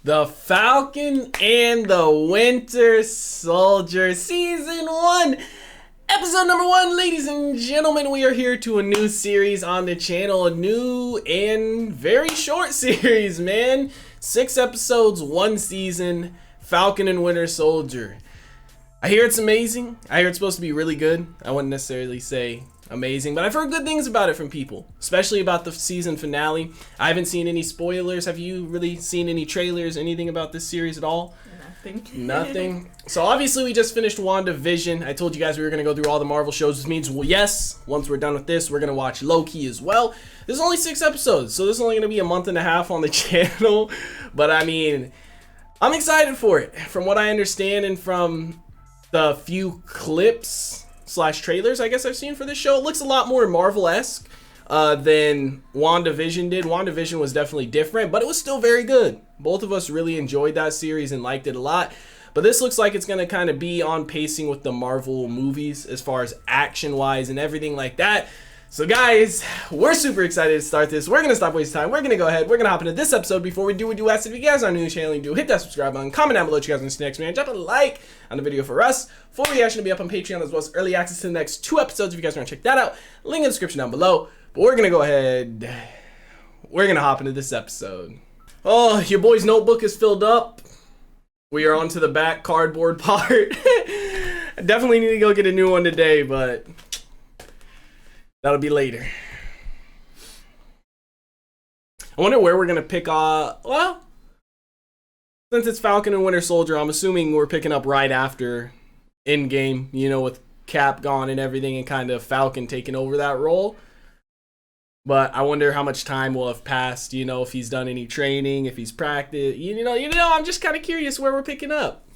The Falcon and the Winter Soldier Season 1, Episode number 1, ladies and gentlemen. We are here to a new series on the channel. A new and very short series, man. 6 episodes, 1 season, Falcon and Winter Soldier. I hear it's amazing. I hear it's supposed to be really good. I wouldn't necessarily say amazing, but I've heard good things about it from people, especially about the season finale. I haven't seen any spoilers. Have you really seen any trailers, anything about this series at all? Nothing. So obviously we just finished WandaVision. I told you guys we were going to go through all the Marvel shows, which means, well, yes, once we're done with this, we're going to watch Loki as well. There's only 6 episodes, so this is only going to be a month and a half on the channel. But I mean, I'm excited for it. From what I understand and from the few clips / trailers I guess I've seen for this show, it looks a lot more Marvel-esque than WandaVision did. WandaVision was definitely different, but it was still very good. Both of us really enjoyed that series and liked it a lot. But this looks like it's going to kind of be on pacing with the Marvel movies as far as action-wise and everything like that. So guys, we're super excited to start this. We're going to stop wasting time. We're going to go ahead. We're going to hop into this episode. Before we do ask if you guys are new to the channel, you do hit that subscribe button. Comment down below what you guys want to see next, man. Drop a like on the video for us. Full reaction to be up on Patreon, as well as early access to the next 2 episodes if you guys want to check that out. Link in the description down below. But we're going to go ahead. We're going to hop into this episode. Oh, your boy's notebook is filled up. We are on to the back cardboard part. I definitely need to go get a new one today, but that'll be later. I wonder where we're going to pick up. Well, since it's Falcon and Winter Soldier, I'm assuming we're picking up right after Endgame, you know, with Cap gone and everything, and kind of Falcon taking over that role. But I wonder how much time will have passed, you know, if he's done any training, if he's practiced. You know, I'm just kind of curious where we're picking up.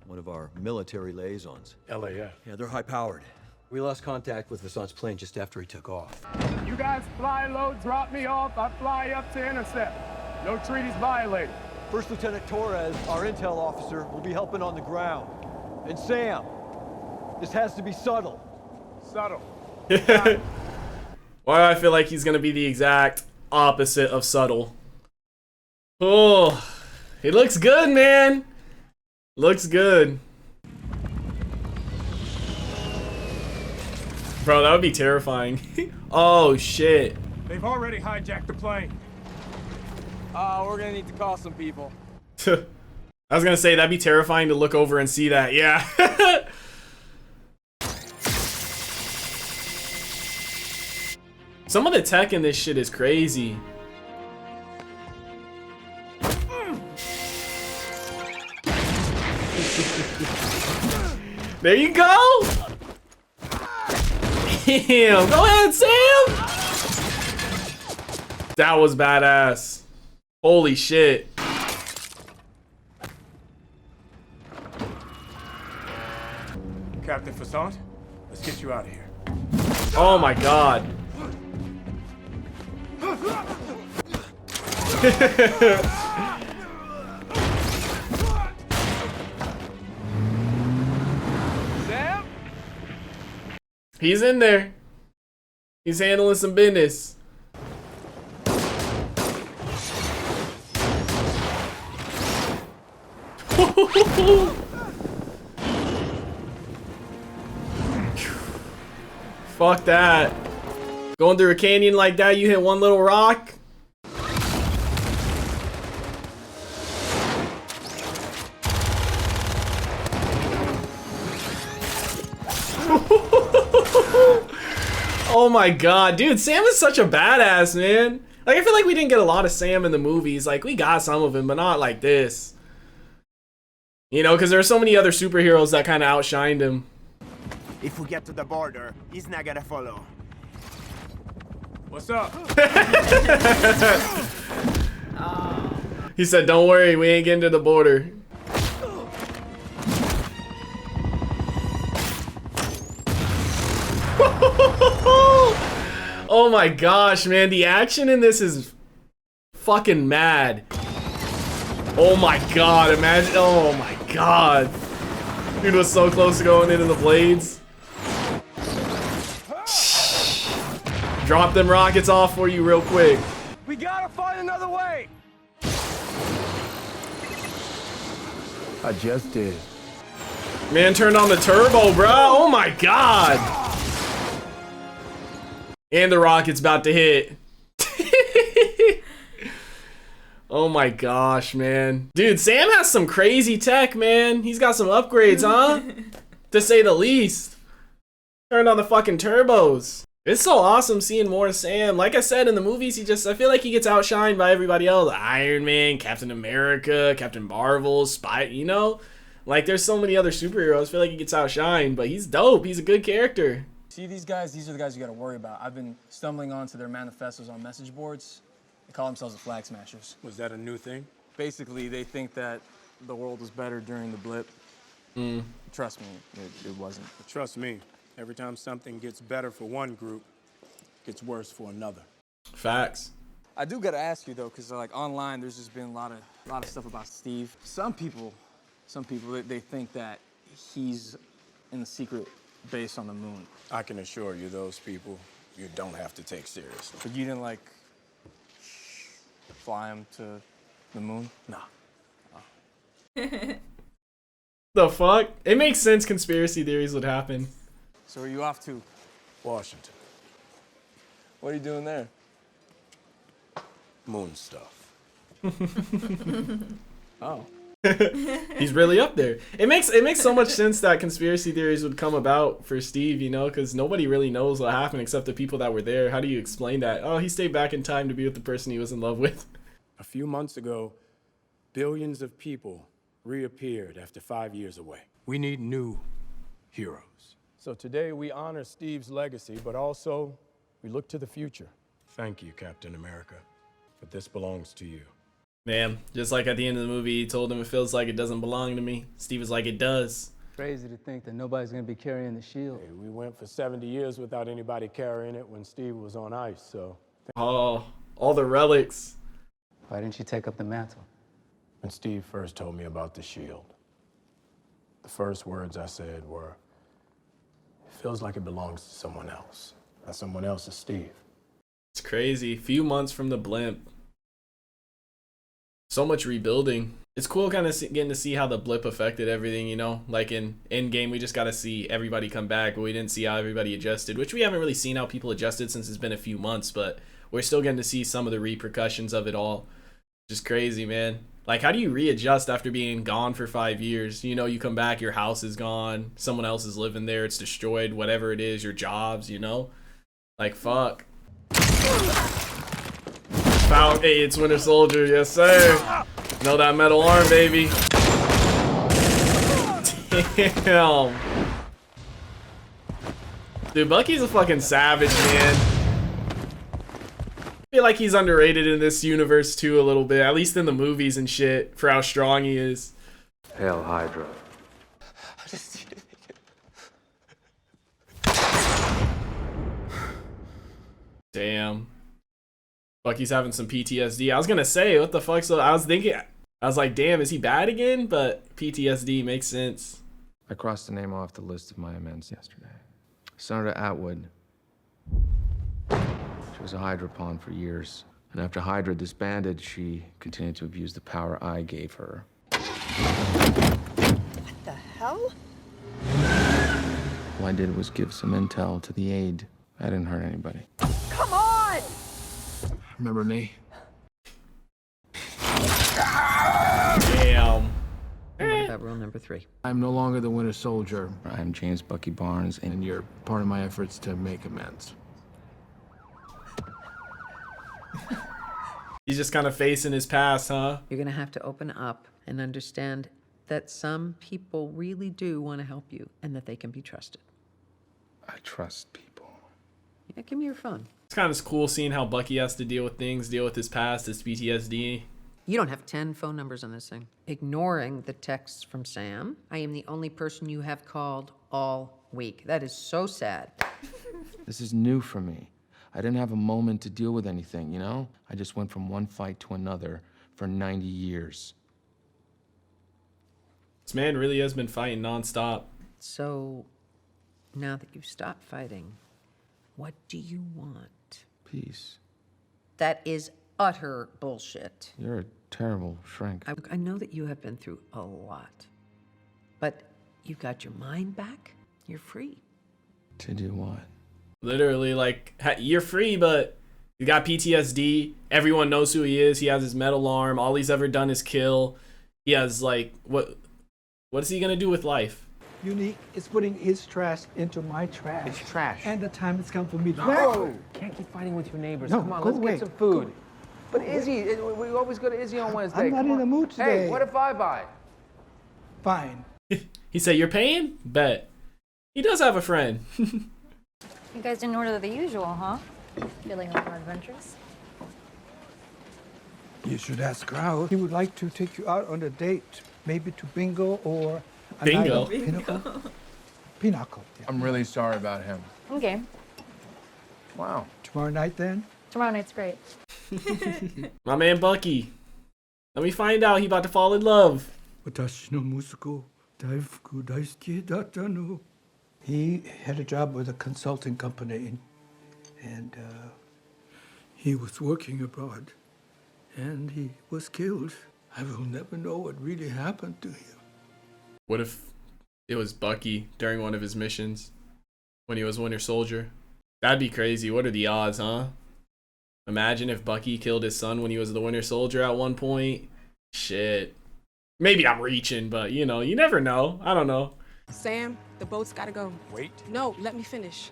One of our military liaisons. LAF. Yeah, they're high powered. We lost contact with Vasant's plane just after he took off. You guys fly low, drop me off. I fly up to intercept. No treaties violated. First Lieutenant Torres, our intel officer, will be helping on the ground. And Sam, this has to be subtle. Subtle. Why do I feel like he's going to be the exact opposite of subtle? Oh, he looks good, man. Looks good. Bro, that would be terrifying. Oh, shit. They've already hijacked the plane. We're gonna need to call some people. I was going to say, that'd be terrifying to look over and see that. Yeah. Some of the tech in this shit is crazy. There you go. Damn. Go ahead, Sam. That was badass. Holy shit. Captain Vasant, let's get you out of here. Oh my god. Sam? He's in there. He's handling some business. Fuck that. Going through a canyon like that, you hit one little rock. Oh my god, dude, Sam is such a badass, man. Like, I feel like we didn't get a lot of Sam in the movies. Like, we got some of him, but not like this. You know, because there are so many other superheroes that kind of outshined him. If we get to the border, he's not gonna follow. What's up? He said, don't worry, we ain't getting to the border. Oh my gosh, man, the action in this is fucking mad. Oh my god, imagine, oh my god. Dude was so close to going into the blades. Drop them rockets off for you real quick. We gotta find another way. I just did. Man turned on the turbo, bro. Oh my god. And the rocket's about to hit. Oh my gosh, man. Dude, Sam has some crazy tech, man. He's got some upgrades, huh? To say the least. Turned on the fucking turbos. It's so awesome seeing more Sam. Like I said, in the movies, I feel like he gets outshined by everybody else. Iron Man, Captain America, Captain Marvel, you know? Like, there's so many other superheroes. I feel like he gets outshined, but he's dope. He's a good character. See these guys? These are the guys you gotta worry about. I've been stumbling onto their manifestos on message boards. They call themselves the Flag Smashers. Was that a new thing? Basically, they think that the world was better during the blip. Trust me, it wasn't. But trust me, every time something gets better for one group, it gets worse for another. Facts. I do gotta ask you though, cause like online, there's just been a lot of stuff about Steve. Some people, they think that he's in the secret base on the moon. I can assure you, those people, you don't have to take seriously. But you didn't like fly him to the moon? Nah. The fuck? It makes sense conspiracy theories would happen. So are you off to Washington. What are you doing there? Moon stuff. Oh. He's really up there. It makes so much sense that conspiracy theories would come about for Steve, you know, because nobody really knows what happened except the people that were there. How do you explain that? Oh, he stayed back in time to be with the person he was in love with. A few months ago, billions of people reappeared after 5 years away. We need new heroes. So today we honor Steve's legacy, but also we look to the future. Thank you, Captain America, but this belongs to you. Man, just like at the end of the movie, he told him it feels like it doesn't belong to me. Steve was like, it does. Crazy to think that nobody's gonna be carrying the shield. Hey, we went for 70 years without anybody carrying it when Steve was on ice, so. Oh, all the relics. Why didn't you take up the mantle? When Steve first told me about the shield, the first words I said were, it feels like it belongs to someone else. That someone else is Steve. It's crazy. Few months from the blimp. So much rebuilding. It's cool kind of getting to see how the blip affected everything, you know? Like in Endgame, we just got to see everybody come back, but we didn't see how everybody adjusted, which we haven't really seen how people adjusted since it's been a few months, but we're still getting to see some of the repercussions of it all. Just crazy, man. Like, how do you readjust after being gone for 5 years? You know, you come back, your house is gone, someone else is living there, it's destroyed, whatever it is, your jobs, you know? Like, fuck. Falcon, hey, it's Winter Soldier, yes sir. Know that metal arm, baby. Damn. Dude, Bucky's a fucking savage, man. I feel like he's underrated in this universe too a little bit, at least in the movies and shit, for how strong he is. Hail Hydra. Damn. Bucky's having some PTSD. I was gonna say, what the fuck? So I was thinking, I was like, damn, is he bad again? But PTSD makes sense. I crossed the name off the list of my amends yesterday. Senator Atwood. She was a Hydra pawn for years. And after Hydra disbanded, she continued to abuse the power I gave her. What the hell? All I did was give some intel to the aide. I didn't hurt anybody. Come on! Remember me? Damn. And what about rule number 3? I'm no longer the Winter Soldier. I'm James Bucky Barnes, and you're part of my efforts to make amends. He's just kind of facing his past, huh? You're gonna have to open up and understand that some people really do want to help you and that they can be trusted. I trust people. Yeah, give me your phone. It's kind of cool seeing how Bucky has to deal with things, deal with his past, his PTSD. You don't have 10 phone numbers on this thing. Ignoring the texts from Sam, I am the only person you have called all week. That is so sad. This is new for me. I didn't have a moment to deal with anything, you know? I just went from one fight to another for 90 years. This man really has been fighting nonstop. So, now that you've stopped fighting, what do you want? Peace. That is utter bullshit. You're a terrible shrink. I know that you have been through a lot. But you got your mind back, you're free. To do what? Literally, like, you're free, but you got PTSD. Everyone knows who he is. He has his metal arm. All he's ever done is kill. He has, like, what is he gonna do with life? Unique is putting his trash into my trash. It's trash. And the time has come for me to... No! Can't keep fighting with your neighbors. No, Come on, go let's away. get some food. Go. But Izzy, we always go to Izzy on Wednesday. I'm not Come in on. the mood today. Hey, what if I buy? Fine. He said, "You're paying?" Bet. He does have a friend. You guys didn't order the usual, huh? Feeling a little more adventurous? You should ask Krause. He would like to take you out on a date, maybe to bingo or a Bingo? night of pinochle. Pinochle. Yeah. I'm really sorry about him. Okay. Wow. Tomorrow night then? Tomorrow night's great. My man Bucky. Let me find out he about to fall in love. He had a job with a consulting company, and he was working abroad, and he was killed. I will never know what really happened to him. What if it was Bucky during one of his missions when he was Winter Soldier? That'd be crazy. What are the odds, huh? Imagine if Bucky killed his son when he was the Winter Soldier at one point. Shit. Maybe I'm reaching, but you know, you never know. I don't know. Sam, the boat's gotta go. Wait. No, let me finish.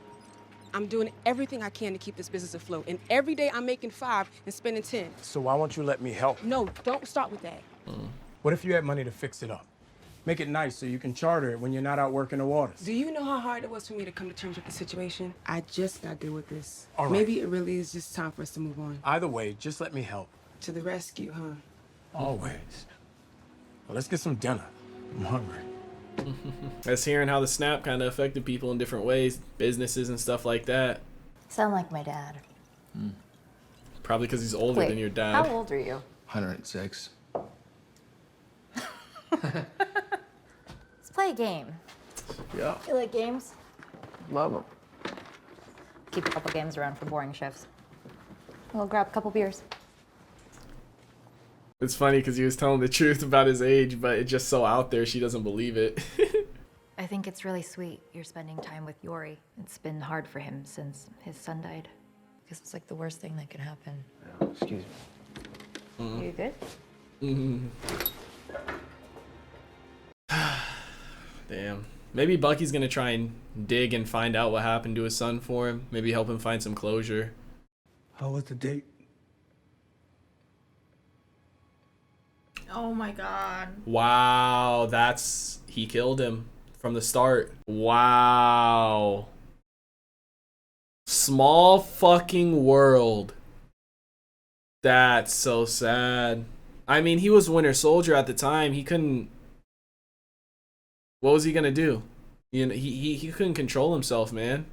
I'm doing everything I can to keep this business afloat. And every day I'm making 5 and spending 10. So why won't you let me help? No, don't start with that. What if you had money to fix it up? Make it nice so you can charter it when you're not out working the waters. Do you know how hard it was for me to come to terms with the situation? I just got to deal with this. All right. Maybe it really is just time for us to move on. Either way, just let me help. To the rescue, huh? Always. Well, let's get some dinner. I'm hungry. That's hearing how the snap kind of affected people in different ways, businesses and stuff like that. Sound like my dad. Probably because he's older than your dad. How old are you? 106. Let's play a game. Yeah. You like games? Love him. Keep a couple games around for boring shifts. We'll grab a couple beers. It's funny because he was telling the truth about his age, but it's just so out there she doesn't believe it. I think it's really sweet you're spending time with Yuri. It's been hard for him since his son died. Because it's like the worst thing that could happen. Excuse me. You good? Damn. Maybe Bucky's gonna try and dig and find out what happened to his son for him. Maybe help him find some closure. How was the date? Oh my god. Wow, he killed him from the start. Wow. Small fucking world. That's so sad. I mean, he was Winter Soldier at the time. He couldn't. What was he gonna do? You know, he couldn't control himself, man.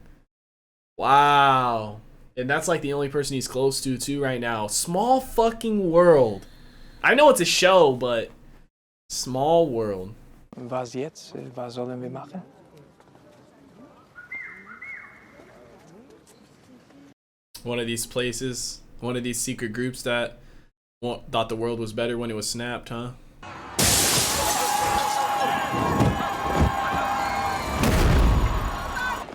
Wow. And that's like the only person he's close to too right now. Small fucking world. I know it's a show, but small world. Was jetzt? Was sollen wir machen? One of these places, one of these secret groups that thought the world was better when it was snapped, huh?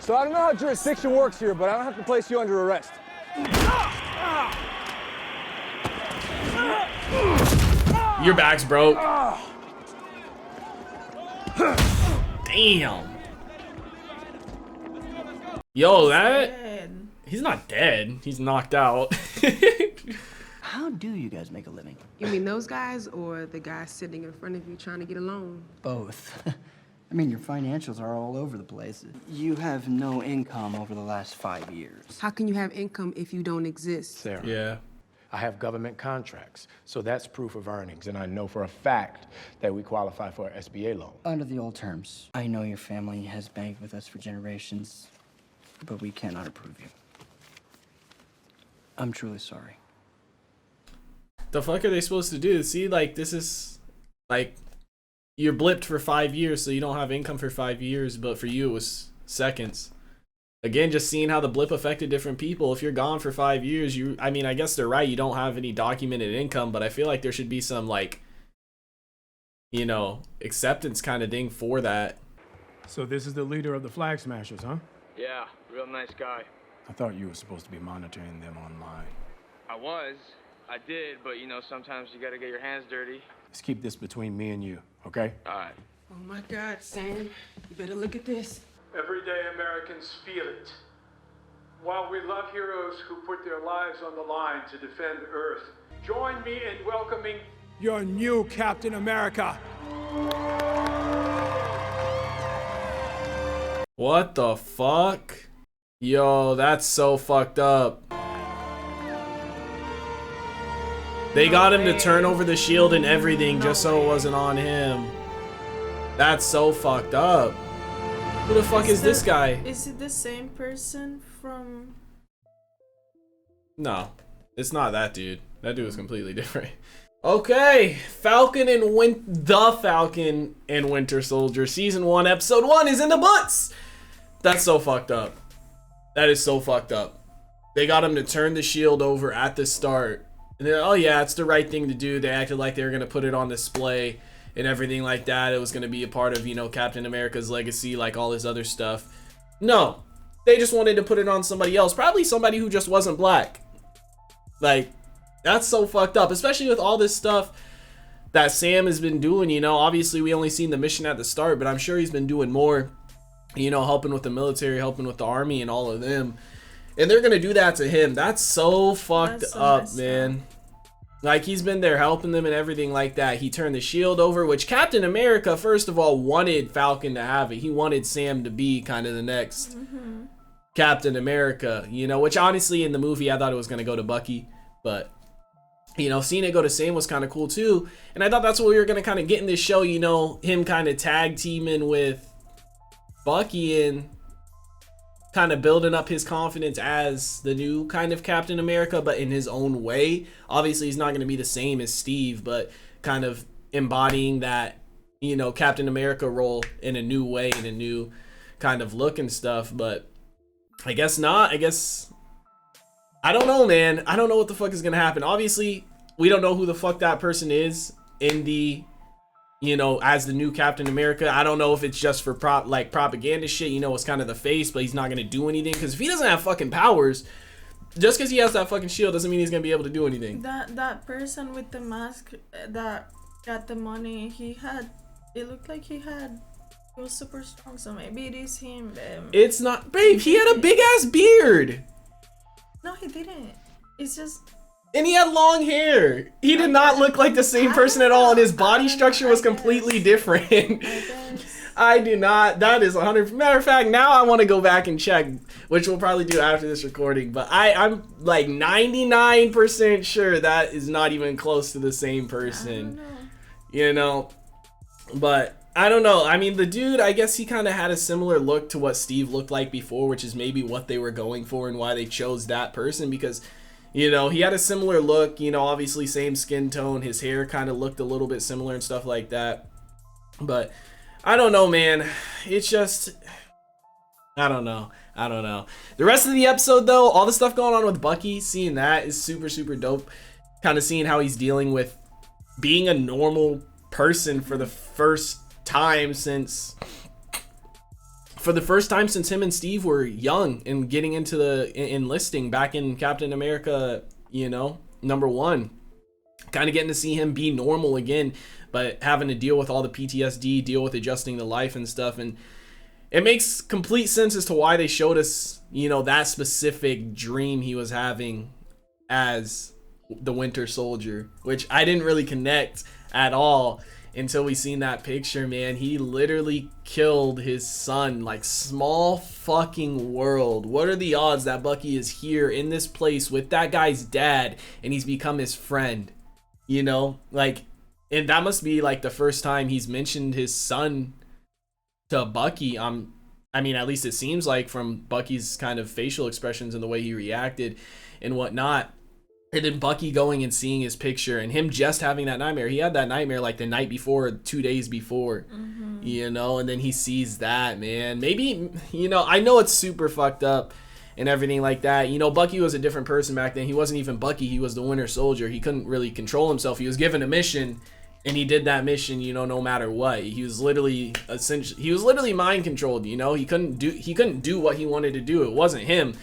So I don't know how jurisdiction works here, but I don't have to place you under arrest. Your back's broke. Damn. Yo, he's not dead. He's knocked out. How do you guys make a living? You mean those guys or the guys sitting in front of you trying to get a loan? Both. I mean, your financials are all over the place. You have no income over the last 5 years. How can you have income if you don't exist? Sarah. Yeah. I have government contracts, so that's proof of earnings, and I know for a fact that we qualify for an SBA loan. Under the old terms. I know your family has banked with us for generations, but we cannot approve you. I'm truly sorry. The fuck are they supposed to do? See, like, this is, like, you're blipped for 5 years, so you don't have income for 5 years, but for you it was seconds. Again, just seeing how the blip affected different people. If you're gone for 5 years, I mean, I guess they're right, you don't have any documented income, but I feel like there should be some, like, you know, acceptance kind of thing for that. So this is the leader of the Flag Smashers, huh? Yeah, real nice guy. I thought you were supposed to be monitoring them online. I did, but you know, sometimes you gotta get your hands dirty. Let's keep this between me and you, okay? All right. Oh my God, Sam. You better look at this. Everyday Americans feel it. While we love heroes who put their lives on the line to defend Earth, join me in welcoming your new Captain America. What the fuck? Yo, that's so fucked up. They got him to turn over the shield and everything just so it wasn't on him. That's so fucked up. Who the fuck is this guy? Is it the same person from... No, it's not that dude. That dude was completely different. Okay, The Falcon and Winter Soldier Season 1, Episode 1 is in the books! That's so fucked up. That is so fucked up. They got him to turn the shield over at the start. And then, oh yeah, it's the right thing to do. They acted like they were going to put it on display and everything like that. It was going to be a part of, you know, Captain America's legacy, like all this other stuff. No, they just wanted to put it on somebody else. Probably somebody who just wasn't black. Like, that's so fucked up, especially with all this stuff that Sam has been doing, you know. Obviously, we only seen the mission at the start, but I'm sure he's been doing more, you know, helping with the military, helping with the army and all of them. And they're going to do that to him. That's so fucked up, man. Like, he's been there helping them and everything like that. He turned the shield over, which Captain America, first of all, wanted Falcon to have it. He wanted Sam to be kind of the next Captain America, you know, which honestly in the movie, I thought it was going to go to Bucky. But, you know, seeing it go to Sam was kind of cool too. And I thought that's what we were going to kind of get in this show, you know, him kind of tag teaming with Bucky and kind of building up his confidence as the new kind of Captain America, but in his own way. Obviously, he's not going to be the same as Steve, but kind of embodying that, you know, Captain America role in a new way, in a new kind of look and stuff. But I guess not. I guess, I don't know, man. I don't know what the fuck is going to happen. Obviously, we don't know who the fuck that person is in the, you know, as the new Captain America. I don't know if it's just for propaganda shit, you know, it's kind of the face, but he's not gonna do anything. Because if he doesn't have fucking powers, just because he has that fucking shield doesn't mean he's gonna be able to do anything. That person with the mask that got the money, it looked like he was super strong, so maybe it is him. It's not, babe, he had a big ass beard. No, he didn't. It's just... And he had long hair. He did not look like the same person at all, and his body structure was completely different. I do not. That is 100. Matter of fact, now I want to go back and check, which we'll probably do after this recording. But I'm like 99% sure that is not even close to the same person. You know, but I don't know. I mean, the dude, I guess he kind of had a similar look to what Steve looked like before, which is maybe what they were going for and why they chose that person, because, you know, he had a similar look, you know, obviously same skin tone, his hair kind of looked a little bit similar and stuff like that. But I don't know, man. It's just, I don't know. The rest of the episode, though, all the stuff going on with Bucky, seeing that is super, super dope. Kind of seeing how he's dealing with being a normal person for the first time since him and Steve were young and getting into the enlisting back in Captain America, you know, #1. Kind of getting to see him be normal again, but having to deal with all the PTSD, deal with adjusting to life and stuff. And it makes complete sense as to why they showed us, you know, that specific dream he was having as the Winter Soldier, which I didn't really connect at all until we seen that picture, man. He literally killed his son. Like, small fucking world. What are the odds that Bucky is here in this place with that guy's dad and he's become his friend? You know, like, and that must be like the first time he's mentioned his son to Bucky. I mean, at least it seems like, from Bucky's kind of facial expressions and the way he reacted and whatnot. And then Bucky going and seeing his picture and him just having that nightmare. He had that nightmare like the night before, 2 days before, you know, and then he sees that, man. Maybe, you know, I know it's super fucked up and everything like that. You know, Bucky was a different person back then. He wasn't even Bucky. He was the Winter Soldier. He couldn't really control himself. He was given a mission And he did that mission, you know, no matter what. He was literally mind controlled, you know. He couldn't do what he wanted to do. It wasn't him,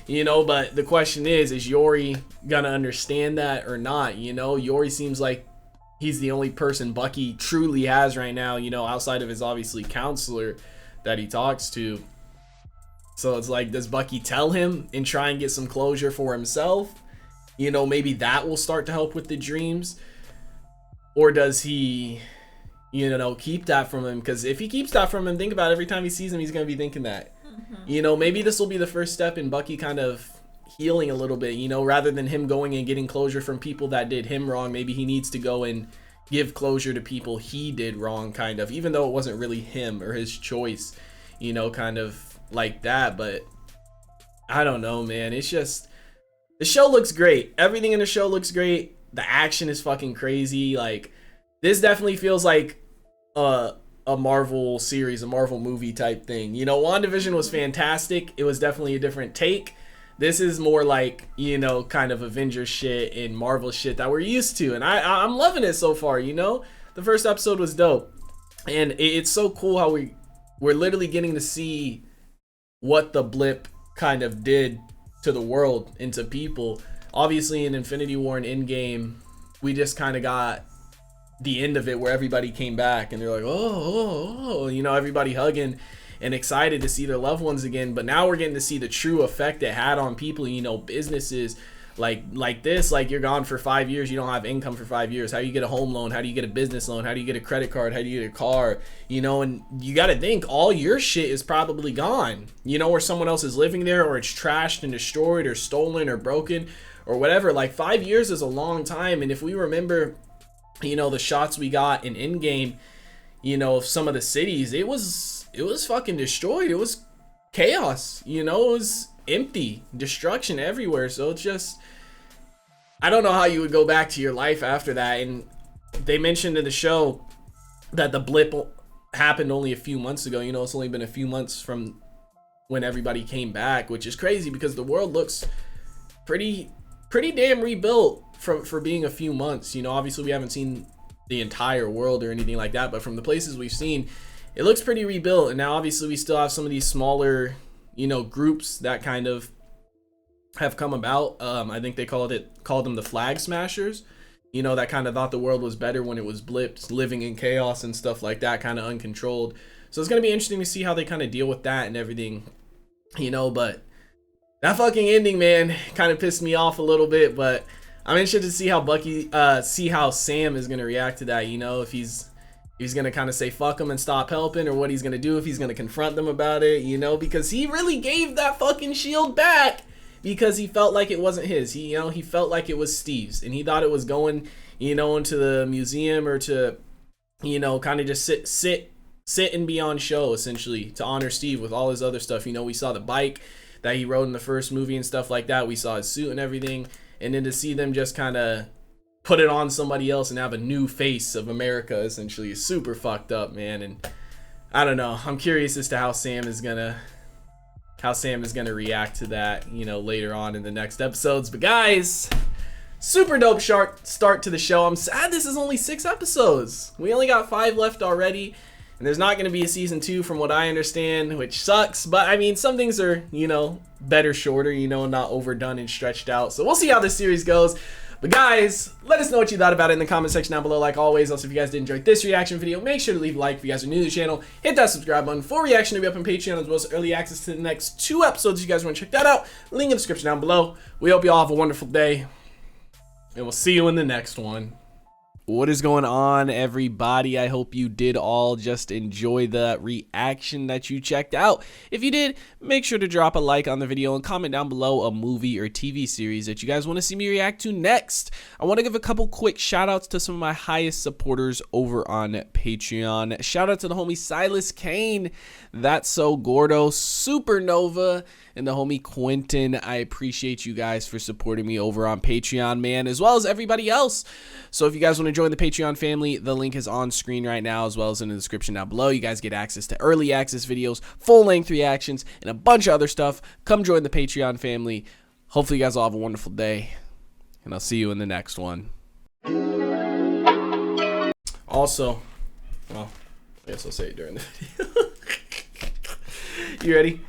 you know. But the question is Yuri gonna understand that or not? You know, Yuri seems like he's the only person Bucky truly has right now, you know, outside of his obviously counselor that he talks to. So it's like, does Bucky tell him and try and get some closure for himself? You know, maybe that will start to help with the dreams. Or does he, you know, keep that from him? Because if he keeps that from him, think about it, every time he sees him, he's going to be thinking that. You know, maybe this will be the first step in Bucky kind of healing a little bit, you know, rather than him going and getting closure from people that did him wrong. Maybe he needs to go and give closure to people he did wrong, kind of, even though it wasn't really him or his choice, you know, kind of like that. But I don't know, man. It's just, the show looks great. Everything in the show looks great. The action is fucking crazy. Like, this definitely feels like a Marvel series, a Marvel movie type thing. You know, WandaVision was fantastic. It was definitely a different take. This is more like, you know, kind of Avengers shit and Marvel shit that we're used to. And I'm loving it so far, you know? The first episode was dope. And it's so cool how we're literally getting to see what the blip kind of did to the world and to people. Obviously in Infinity War and Endgame, we just kind of got the end of it where everybody came back and they're like, oh, you know, everybody hugging and excited to see their loved ones again. But now we're getting to see the true effect it had on people, you know, businesses like this. Like, you're gone for 5 years, you don't have income for 5 years. How do you get a home loan? How do you get a business loan? How do you get a credit card? How do you get a car? You know, and you got to think all your shit is probably gone, you know, or someone else is living there, or it's trashed and destroyed or stolen or broken or whatever. Like, 5 years is a long time. And if we remember, you know, the shots we got in Endgame, you know, of some of the cities, it was fucking destroyed. It was chaos, you know, it was empty, destruction everywhere. So it's just, I don't know how you would go back to your life after that. And they mentioned in the show that the blip happened only a few months ago. You know, it's only been a few months from when everybody came back, which is crazy because the world looks pretty damn rebuilt for being a few months. You know, obviously we haven't seen the entire world or anything like that, but from the places we've seen, it looks pretty rebuilt. And now obviously we still have some of these smaller, you know, groups that kind of have come about. I think they called them the Flag Smashers, you know, that kind of thought the world was better when it was blipped, living in chaos and stuff like that, kind of uncontrolled. So it's going to be interesting to see how they kind of deal with that and everything, you know. But that fucking ending, man, kind of pissed me off a little bit. But I'm interested to see how how Sam is going to react to that, you know, if he's going to kind of say fuck him and stop helping, or what he's going to do, if he's going to confront them about it, you know, because he really gave that fucking shield back because he felt like it wasn't his. He, you know, he felt like it was Steve's, and he thought it was going, you know, into the museum or to, you know, kind of just sit and be on show, essentially, to honor Steve with all his other stuff. You know, we saw the bike that he rode in the first movie and stuff like that. We saw his suit and everything. And then to see them just kind of put it on somebody else and have a new face of America, essentially, is super fucked up, man. And I don't know. I'm curious as to how Sam is gonna react to that, you know, later on in the next episodes. But guys, super dope start to the show. I'm sad this is only 6 episodes. We only got 5 left already. And there's not going to be a season 2 from what I understand, which sucks. But I mean, some things are, you know, better shorter, you know, not overdone and stretched out. So we'll see how this series goes. But guys, let us know what you thought about it in the comment section down below. Like always, also if you guys did enjoy this reaction video, make sure to leave a like. If you guys are new to the channel, hit that subscribe button. For reaction to be up on Patreon, as well as early access to the next 2 episodes. If you guys want to check that out, link in the description down below. We hope you all have a wonderful day, and we'll see you in the next one. What is going on, everybody? I hope you did all just enjoy the reaction that you checked out. If you did, make sure to drop a like on the video and comment down below a movie or TV series that you guys want to see me react to next. I want to give a couple quick shout outs to some of my highest supporters over on Patreon. Shout out to the homie Silas Kane, That's So Gordo, Supernova, and the homie Quentin. I appreciate you guys for supporting me over on Patreon, man, as well as everybody else. So if you guys want to join the Patreon family, the link is on screen right now, as well as in the description down below. You guys get access to early access videos, full-length reactions, and a bunch of other stuff. Come join the Patreon family. Hopefully you guys all have a wonderful day, and I'll see you in the next one. Also, well, I guess I'll say it during the video. You ready?